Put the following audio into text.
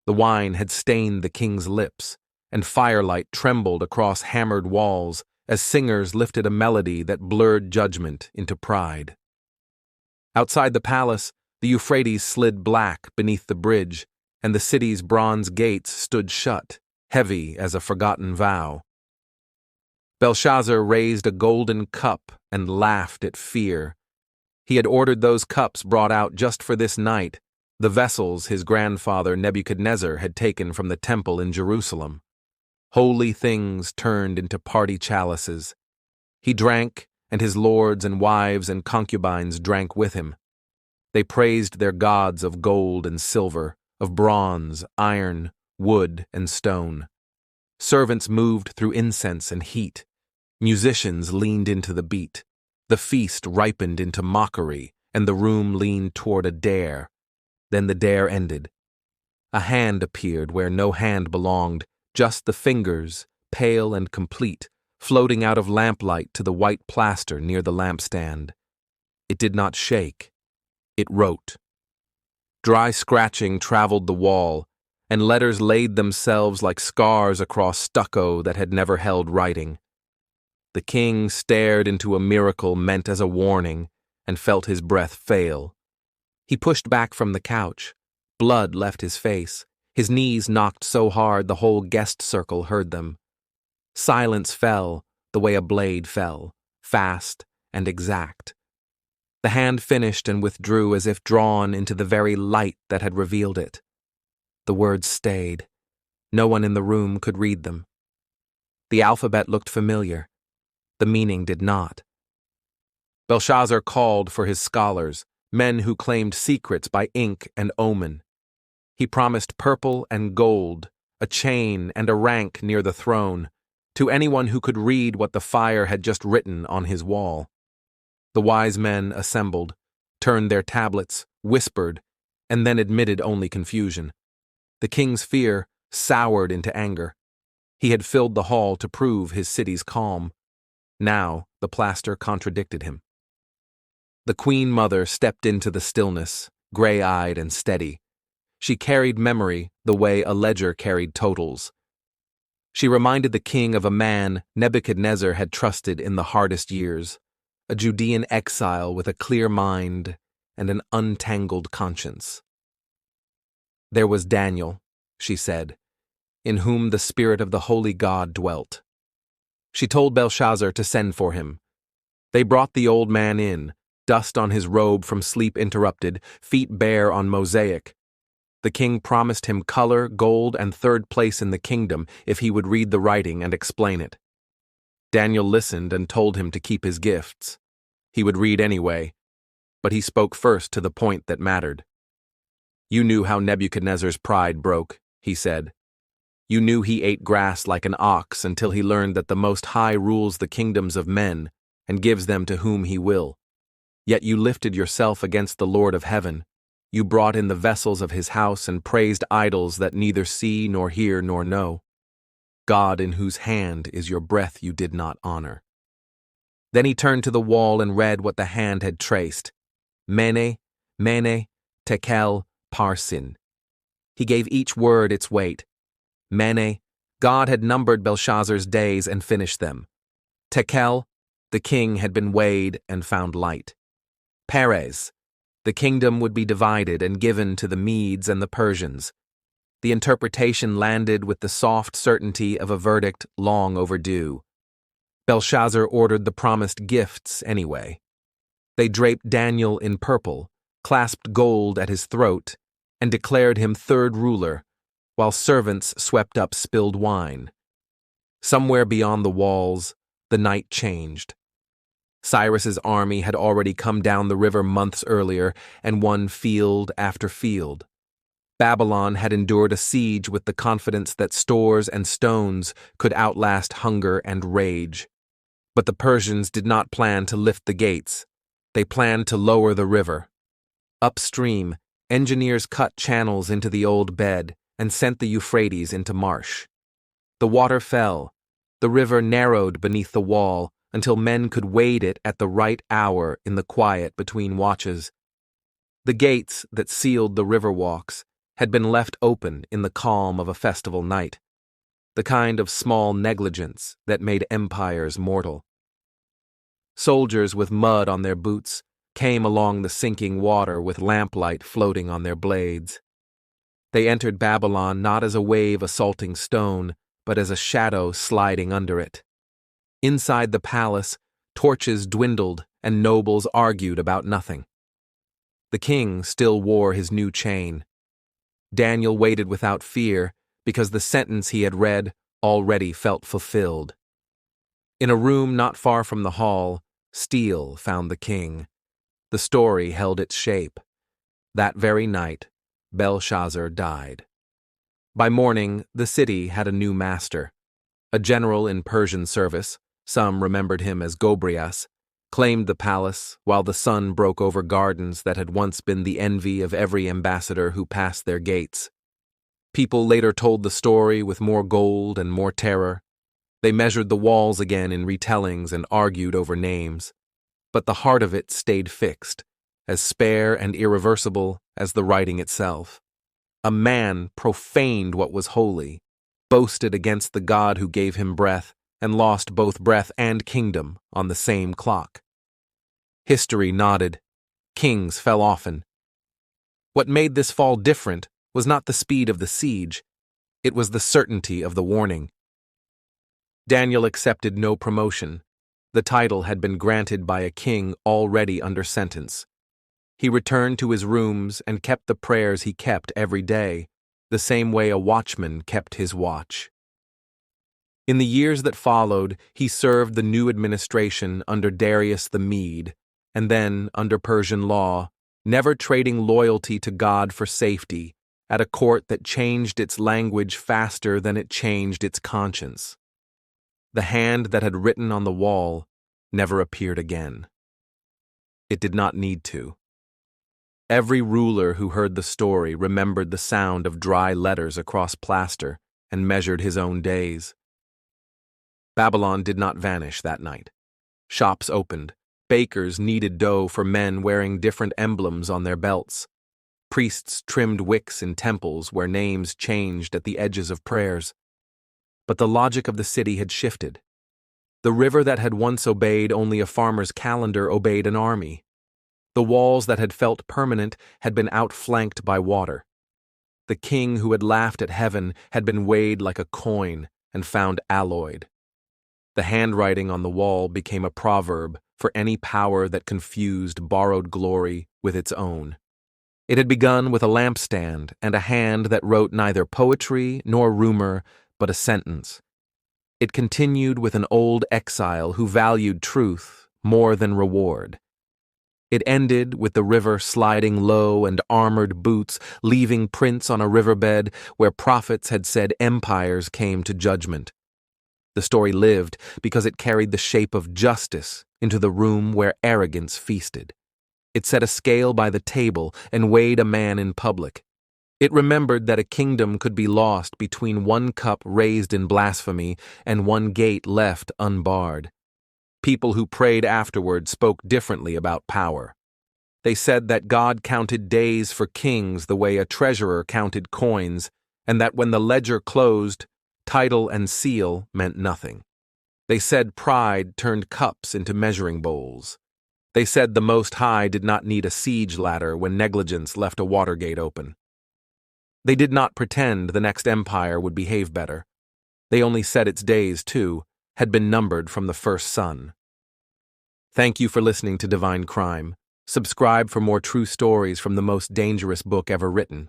The wine had stained the king's lips, and firelight trembled across hammered walls as singers lifted a melody that blurred judgment into pride. Outside the palace, the Euphrates slid black beneath the bridge, and the city's bronze gates stood shut, heavy as a forgotten vow. Belshazzar raised a golden cup and laughed at fear. He had ordered those cups brought out just for this night, the vessels his grandfather Nebuchadnezzar had taken from the temple in Jerusalem. Holy things turned into party chalices. He drank, and his lords and wives and concubines drank with him. They praised their gods of gold and silver, of bronze, iron, wood, and stone. Servants moved through incense and heat. Musicians leaned into the beat. The feast ripened into mockery, and the room leaned toward a dare. Then the dare ended. A hand appeared where no hand belonged, just the fingers, pale and complete, floating out of lamplight to the white plaster near the lampstand. It did not shake. It wrote. Dry scratching traveled the wall, and letters laid themselves like scars across stucco that had never held writing. The king stared into a miracle meant as a warning and felt his breath fail. He pushed back from the couch. Blood left his face. His knees knocked so hard the whole guest circle heard them. Silence fell the way a blade fell, fast and exact. The hand finished and withdrew as if drawn into the very light that had revealed it. The words stayed. No one in the room could read them. The alphabet looked familiar. The meaning did not. Belshazzar called for his scholars, men who claimed secrets by ink and omen. He promised purple and gold, a chain and a rank near the throne, to anyone who could read what the fire had just written on his wall. The wise men assembled, turned their tablets, whispered, and then admitted only confusion. The king's fear soured into anger. He had filled the hall to prove his city's calm. Now the plaster contradicted him. The queen mother stepped into the stillness, gray-eyed and steady. She carried memory the way a ledger carried totals. She reminded the king of a man Nebuchadnezzar had trusted in the hardest years, a Judean exile with a clear mind and an untangled conscience. There was Daniel, she said, in whom the spirit of the holy God dwelt. She told Belshazzar to send for him. They brought the old man in, dust on his robe from sleep interrupted, feet bare on mosaic. The king promised him color, gold, and third place in the kingdom if he would read the writing and explain it. Daniel listened and told him to keep his gifts. He would read anyway, but he spoke first to the point that mattered. You knew how Nebuchadnezzar's pride broke, he said. You knew he ate grass like an ox until he learned that the Most High rules the kingdoms of men and gives them to whom he will. Yet you lifted yourself against the Lord of heaven. You brought in the vessels of his house and praised idols that neither see nor hear nor know. God in whose hand is your breath you did not honor. Then he turned to the wall and read what the hand had traced. MENE, MENE, TEKEL, PARSIN. He gave each word its weight. MENE, God had numbered Belshazzar's days and finished them. TEKEL, the king had been weighed and found light. PERES, the kingdom would be divided and given to the Medes and the Persians. The interpretation landed with the soft certainty of a verdict long overdue. Belshazzar ordered the promised gifts anyway. They draped Daniel in purple, clasped gold at his throat, and declared him third ruler, while servants swept up spilled wine. Somewhere beyond the walls, the night changed. Cyrus's army had already come down the river months earlier and won field after field. Babylon had endured a siege with the confidence that stores and stones could outlast hunger and rage. But the Persians did not plan to lift the gates. They planned to lower the river. Upstream, engineers cut channels into the old bed and sent the Euphrates into marsh. The water fell. The river narrowed beneath the wall until men could wade it at the right hour in the quiet between watches. The gates that sealed the river walks had been left open in the calm of a festival night, the kind of small negligence that made empires mortal. Soldiers with mud on their boots came along the sinking water with lamplight floating on their blades. They entered Babylon not as a wave assaulting stone, but as a shadow sliding under it. Inside the palace, torches dwindled and nobles argued about nothing. The king still wore his new chain. Daniel waited without fear because the sentence he had read already felt fulfilled. In a room not far from the hall, steel found the king. The story held its shape. That very night, Belshazzar died. By morning, the city had a new master. A general in Persian service, some remembered him as Gobryas, claimed the palace while the sun broke over gardens that had once been the envy of every ambassador who passed their gates. People later told the story with more gold and more terror. They measured the walls again in retellings and argued over names. But the heart of it stayed fixed, as spare and irreversible as the writing itself. A man profaned what was holy, boasted against the God who gave him breath, and lost both breath and kingdom on the same clock. History nodded. Kings fell often. What made this fall different was not the speed of the siege, it was the certainty of the warning. Daniel accepted no promotion. The title had been granted by a king already under sentence. He returned to his rooms and kept the prayers he kept every day, the same way a watchman kept his watch. In the years that followed, he served the new administration under Darius the Mede, and then under Persian law, never trading loyalty to God for safety, at a court that changed its language faster than it changed its conscience. The hand that had written on the wall never appeared again. It did not need to. Every ruler who heard the story remembered the sound of dry letters across plaster and measured his own days. Babylon did not vanish that night. Shops opened. Bakers kneaded dough for men wearing different emblems on their belts. Priests trimmed wicks in temples where names changed at the edges of prayers. But the logic of the city had shifted. The river that had once obeyed only a farmer's calendar obeyed an army. The walls that had felt permanent had been outflanked by water. The king who had laughed at heaven had been weighed like a coin and found alloyed. The handwriting on the wall became a proverb for any power that confused borrowed glory with its own. It had begun with a lampstand and a hand that wrote neither poetry nor rumor, but a sentence. It continued with an old exile who valued truth more than reward. It ended with the river sliding low and armored boots leaving prints on a riverbed where prophets had said empires came to judgment. The story lived because it carried the shape of justice into the room where arrogance feasted. It set a scale by the table and weighed a man in public. It remembered that a kingdom could be lost between one cup raised in blasphemy and one gate left unbarred. People who prayed afterward spoke differently about power. They said that God counted days for kings the way a treasurer counted coins, and that when the ledger closed, title and seal meant nothing. They said pride turned cups into measuring bowls. They said the Most High did not need a siege ladder when negligence left a water gate open. They did not pretend the next empire would behave better. They only said its days, too, had been numbered from the first sun. Thank you for listening to Divine Crime. Subscribe for more true stories from the most dangerous book ever written.